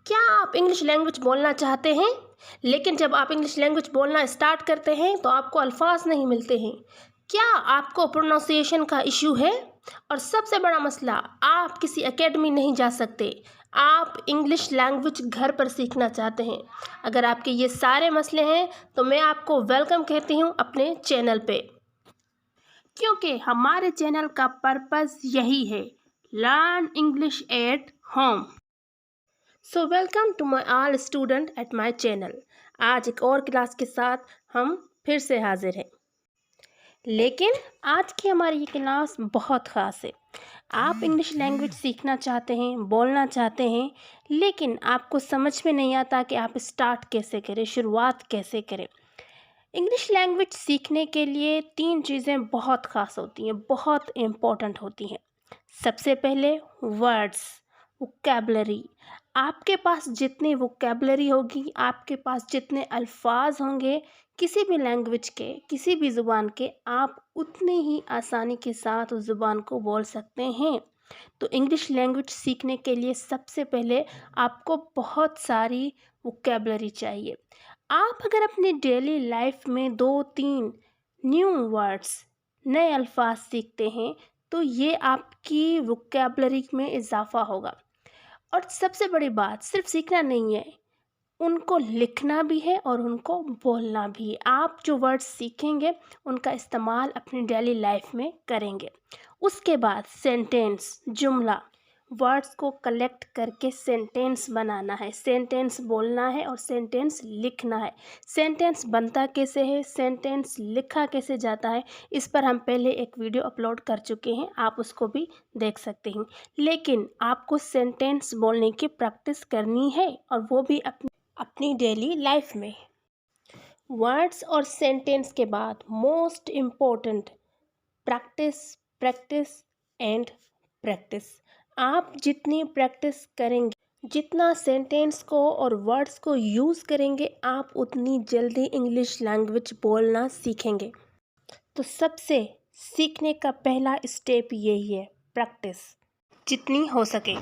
क्या आप English language बोलना चाहते हैं, लेकिन जब आप इंग्लिश लैंग्वेज बोलना स्टार्ट करते हैं तो आपको अल्फाज नहीं मिलते हैं? क्या आपको प्रोनाउंसिएशन का इशू है? और सबसे बड़ा मसला, आप किसी एकेडमी नहीं जा सकते। आप इंग्लिश लैंग्वेज घर पर सीखना चाहते हैं। अगर आपके ये सारे मसले हैं तो मैं आपको वेलकम कहती हूँ अपने चैनल पे, क्योंकि हमारे चैनल का पर्पस यही है, learn English at home. So welcome to my all student at my channel. आज एक और क्लास के साथ हम फिर से हाजिर हैं, लेकिन आज की हमारी ये क्लास बहुत ख़ास है। आप इंग्लिश लैंग्वेज सीखना चाहते हैं, बोलना चाहते हैं, लेकिन आपको समझ में नहीं आता कि आप स्टार्ट कैसे करें, शुरुआत कैसे करें। इंग्लिश लैंग्वेज सीखने के लिए 3 चीज़ें बहुत ख़ास होती हैं, बहुत इम्पोर्टेंट होती हैं। सबसे पहले वर्ड्स, वोकैबलरी। आपके पास जितनी वोकैबलरी होगी, आपके पास जितने अल्फाज होंगे किसी भी लैंग्वेज के, किसी भी ज़ुबान के, आप उतनी ही आसानी के साथ उस ज़ुबान को बोल सकते हैं। तो इंग्लिश लैंग्वेज सीखने के लिए सबसे पहले आपको बहुत सारी वोकैबलरी चाहिए। आप अगर अपनी डेली लाइफ में 2-3 न्यू वर्ड्स, नए अल्फाज सीखते हैं तो ये आपकी वोकैबलरी में इजाफा होगा। और सबसे बड़ी बात, सिर्फ सीखना नहीं है, उनको लिखना भी है और उनको बोलना भी है। आप जो वर्ड्स सीखेंगे उनका इस्तेमाल अपनी डेली लाइफ में करेंगे। उसके बाद सेंटेंस, जुमला, वर्ड्स को कलेक्ट करके सेंटेंस बनाना है, सेंटेंस बोलना है और सेंटेंस लिखना है। सेंटेंस बनता कैसे है, सेंटेंस लिखा कैसे जाता है, इस पर हम पहले एक वीडियो अपलोड कर चुके हैं, आप उसको भी देख सकते हैं। लेकिन आपको सेंटेंस बोलने की प्रैक्टिस करनी है और वो भी अपनी डेली लाइफ में। वर्ड्स और सेंटेंस के बाद most important, practice, practice and practice. आप जितनी प्रैक्टिस करेंगे, जितना सेंटेंस को और वर्ड्स को यूज़ करेंगे, आप उतनी जल्दी इंग्लिश लैंग्वेज बोलना सीखेंगे। तो सबसे सीखने का पहला स्टेप यही है, प्रैक्टिस जितनी हो सके।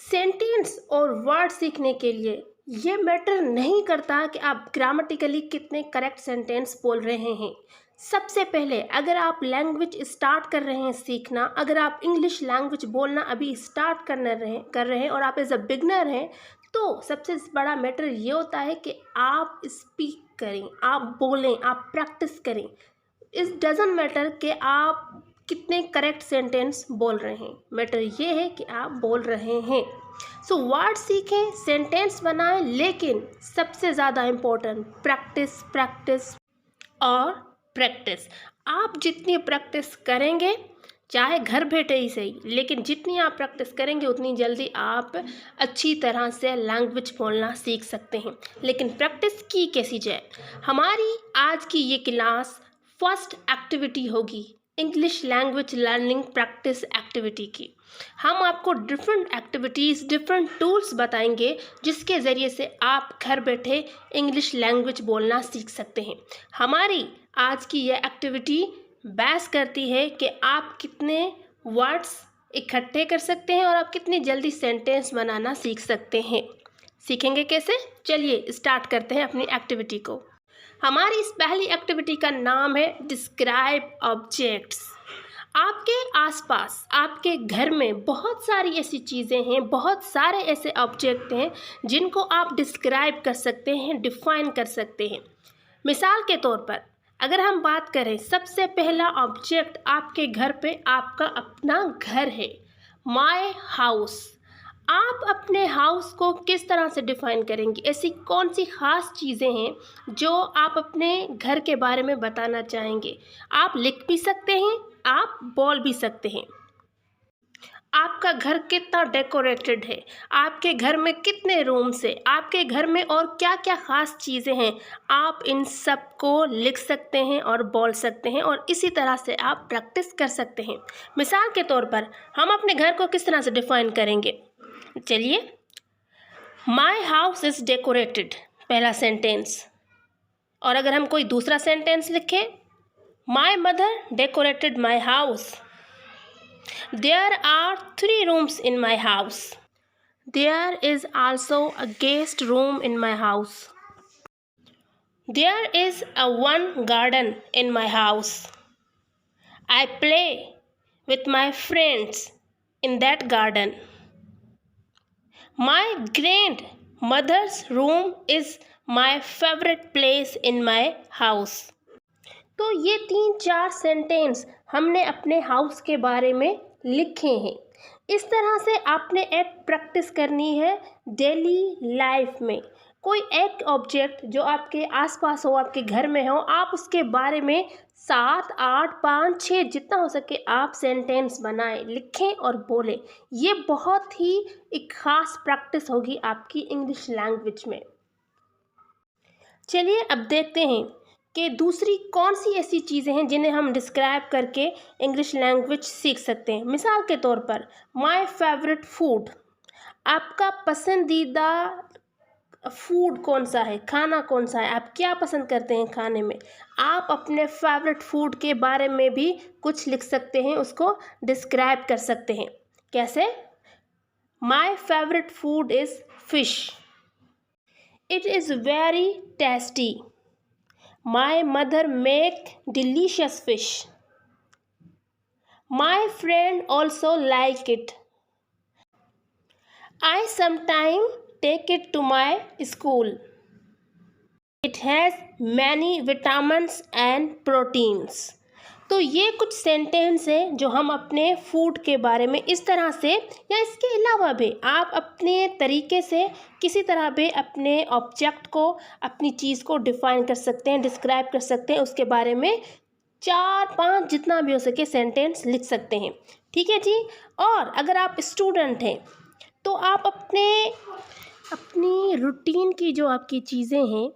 सेंटेंस और वर्ड सीखने के लिए ये मैटर नहीं करता कि आप ग्रामेटिकली कितने करेक्ट सेंटेंस बोल रहे हैं। सबसे पहले अगर आप लैंग्वेज स्टार्ट कर रहे हैं सीखना, अगर आप इंग्लिश लैंग्वेज बोलना अभी स्टार्ट कर रहे हैं और आप एज अ बिगनर हैं, तो सबसे बड़ा मैटर ये होता है कि आप स्पीक करें, आप बोलें, आप प्रैक्टिस करें। इट डजंट मैटर कि आप कितने करेक्ट सेंटेंस बोल रहे हैं, मैटर ये है कि आप बोल रहे हैं। सो वर्ड सीखें, सेंटेंस बनाएं, लेकिन सबसे ज़्यादा इम्पोर्टेंट प्रैक्टिस, प्रैक्टिस और प्रैक्टिस। आप जितनी प्रैक्टिस करेंगे, चाहे घर बैठे ही सही, लेकिन जितनी आप प्रैक्टिस करेंगे उतनी जल्दी आप अच्छी तरह से लैंग्वेज बोलना सीख सकते हैं। लेकिन प्रैक्टिस की कैसी जाए? हमारी आज की ये क्लास फर्स्ट एक्टिविटी होगी English language learning practice activity की। हम आपको डिफरेंट एक्टिविटीज़, डिफरेंट टूल्स बताएंगे जिसके ज़रिए से आप घर बैठे इंग्लिश लैंग्वेज बोलना सीख सकते हैं। हमारी आज की यह एक्टिविटी बहस करती है कि आप कितने वर्ड्स इकट्ठे कर सकते हैं और आप कितनी जल्दी सेंटेंस बनाना सीख सकते हैं। सीखेंगे कैसे? चलिए स्टार्ट करते हैं अपनी एक्टिविटी को। हमारी इस पहली एक्टिविटी का नाम है डिस्क्राइब ऑब्जेक्ट्स। आपके आसपास, आपके घर में बहुत सारी ऐसी चीज़ें हैं, बहुत सारे ऐसे ऑब्जेक्ट हैं जिनको आप डिस्क्राइब कर सकते हैं, डिफाइन कर सकते हैं। मिसाल के तौर पर अगर हम बात करें, सबसे पहला ऑब्जेक्ट आपके घर पे आपका अपना घर है, माय हाउस। आप अपने हाउस को किस तरह से डिफाइन करेंगे? ऐसी कौन सी ख़ास चीज़ें हैं जो आप अपने घर के बारे में बताना चाहेंगे? आप लिख भी सकते हैं, आप बोल भी सकते हैं। आपका घर कितना डेकोरेटेड है, आपके घर में कितने रूम्स हैं, आपके घर में और क्या क्या ख़ास चीज़ें हैं, आप इन सब को लिख सकते हैं और बोल सकते हैं, और इसी तरह से आप प्रैक्टिस कर सकते हैं। मिसाल के तौर पर हम अपने घर को किस तरह से डिफाइन करेंगे? चलिए, माई हाउस इज़ डेकोरेटेड, पहला सेंटेंस। और अगर हम कोई दूसरा सेंटेंस लिखें, my mother decorated my house, there are 3 rooms in my house, There is also a guest room in my house. There is a one garden in my house. I play with my friends in that garden. My grandmother's room is my favorite place in my house. तो ये 3-4 sentence हमने अपने house के बारे में लिखे हैं। इस तरह से आपने एक प्रैक्टिस करनी है डेली लाइफ में। कोई एक ऑब्जेक्ट जो आपके आसपास हो, आपके घर में हो, आप उसके बारे में 7, 8, 5, 6 जितना हो सके आप सेंटेंस बनाएं, लिखें और बोलें। ये बहुत ही एक ख़ास प्रैक्टिस होगी आपकी इंग्लिश लैंग्वेज में। चलिए अब देखते हैं कि दूसरी कौन सी ऐसी चीज़ें हैं जिन्हें हम डिस्क्राइब करके इंग्लिश लैंग्वेज सीख सकते हैं। मिसाल के तौर पर माय फेवरेट फूड, आपका पसंदीदा फूड कौन सा है, खाना कौन सा है, आप क्या पसंद करते हैं खाने में। आप अपने फेवरेट फूड के बारे में भी कुछ लिख सकते हैं, उसको डिस्क्राइब कर सकते हैं। कैसे? My favourite food is fish, it is very tasty. My mother make delicious fish. My friend also like it. I sometimes take it to my school. It has many vitamins and proteins. तो ये कुछ sentence हैं जो हम अपने food के बारे में इस तरह से या इसके अलावा भी आप अपने तरीके से किसी तरह भी अपने ऑब्जेक्ट को, अपनी चीज़ को डिफ़ाइन कर सकते हैं, डिस्क्राइब कर सकते हैं, उसके बारे में 4-5 जितना भी हो सके सेंटेंस लिख सकते हैं। ठीक है जी। और अगर आप स्टूडेंट हैं तो आप अपनी रूटीन की जो आपकी चीज़ें हैं,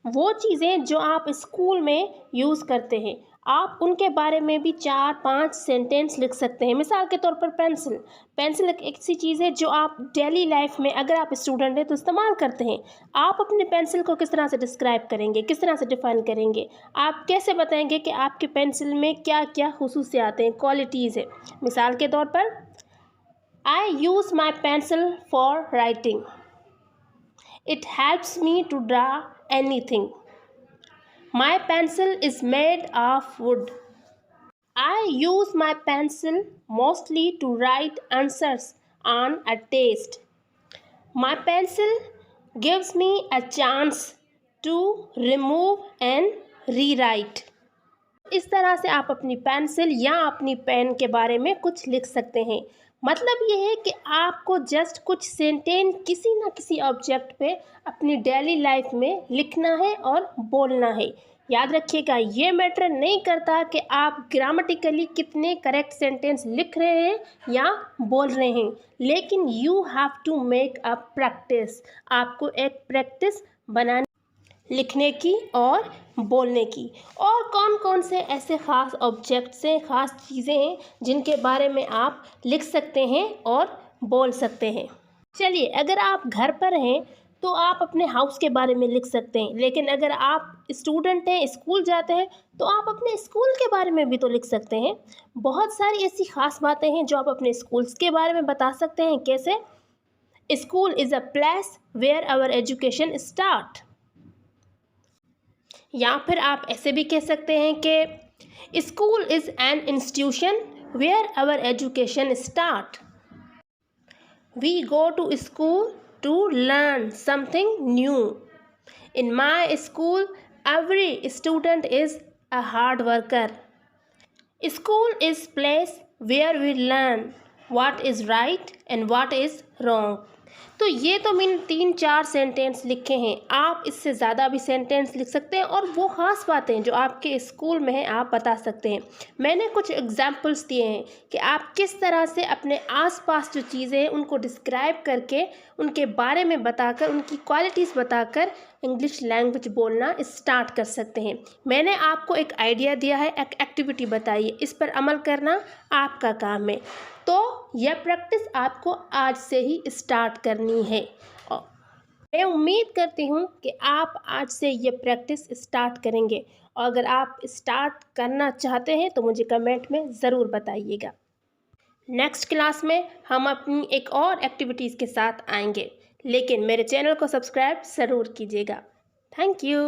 वो चीज़ें जो आप स्कूल में यूज़ करते हैं, आप उनके बारे में भी 4-5 सेंटेंस लिख सकते हैं। मिसाल के तौर पर पेंसिल एक ऐसी चीज़ है जो आप डेली लाइफ में अगर आप स्टूडेंट हैं तो इस्तेमाल करते हैं। आप अपने पेंसिल को किस तरह से डिस्क्राइब करेंगे, किस तरह से डिफ़ाइन करेंगे, आप कैसे बताएंगे कि आपके पेंसिल में क्या क्या खुसूसियात हैं, क्वालिटीज़ है। मिसाल के तौर पर I use my pencil for writing, it helps me to draw anything. My pencil is made of wood. I use my pencil mostly to write answers on a test. My pencil gives me a chance to remove and rewrite. इस तरह से आप अपनी pencil या अपनी pen के बारे में कुछ लिख सकते हैं। मतलब ये है कि आपको जस्ट कुछ सेंटेंस किसी ना किसी ऑब्जेक्ट पे अपनी डेली लाइफ में लिखना है और बोलना है। याद रखिएगा, ये मैटर नहीं करता कि आप ग्रामेटिकली कितने करेक्ट सेंटेंस लिख रहे हैं या बोल रहे हैं, लेकिन you have to make a practice. आपको एक प्रैक्टिस बनानी लिखने की और बोलने की। और कौन कौन से ऐसे ख़ास ऑब्जेक्ट्स हैं, ख़ास चीज़ें हैं जिनके बारे में आप लिख सकते हैं और बोल सकते हैं। चलिए, अगर आप घर पर हैं तो आप अपने हाउस के बारे में लिख सकते हैं, लेकिन अगर आप स्टूडेंट हैं, स्कूल जाते हैं, तो आप अपने स्कूल के बारे में भी तो लिख सकते हैं। बहुत सारी ऐसी ख़ास बातें हैं जो आप अपने स्कूल्स के बारे में बता सकते हैं। कैसे? School is a place where our education start. या फिर आप ऐसे भी कह सकते हैं कि school is an institution where our education start. We go to school to learn something new. In my school every student is a hard worker. School is place where we learn what is right and what is wrong. तो ये तो मैंने 3-4 sentence लिखे हैं। आप इससे ज़्यादा भी सेंटेंस लिख सकते हैं और वो ख़ास बातें जो आपके स्कूल में हैं आप बता सकते हैं। मैंने कुछ एग्जांपल्स दिए हैं कि आप किस तरह से अपने आसपास जो चीज़ें हैं उनको डिस्क्राइब करके, उनके बारे में बताकर, उनकी क्वालिटीज़ बताकर इंग्लिश लैंग्वेज बोलना स्टार्ट कर सकते हैं। मैंने आपको एक आइडिया दिया है, एक एक्टिविटी बताई है, इस पर अमल करना आपका काम है। तो यह प्रैक्टिस आपको आज से ही स्टार्ट करनी है। और मैं उम्मीद करती हूँ कि आप आज से ये प्रैक्टिस स्टार्ट करेंगे। और अगर आप स्टार्ट करना चाहते हैं तो मुझे कमेंट में ज़रूर बताइएगा। नेक्स्ट क्लास में हम अपनी एक और एक्टिविटीज़ के साथ आएंगे, लेकिन मेरे चैनल को सब्सक्राइब ज़रूर कीजिएगा। Thank you.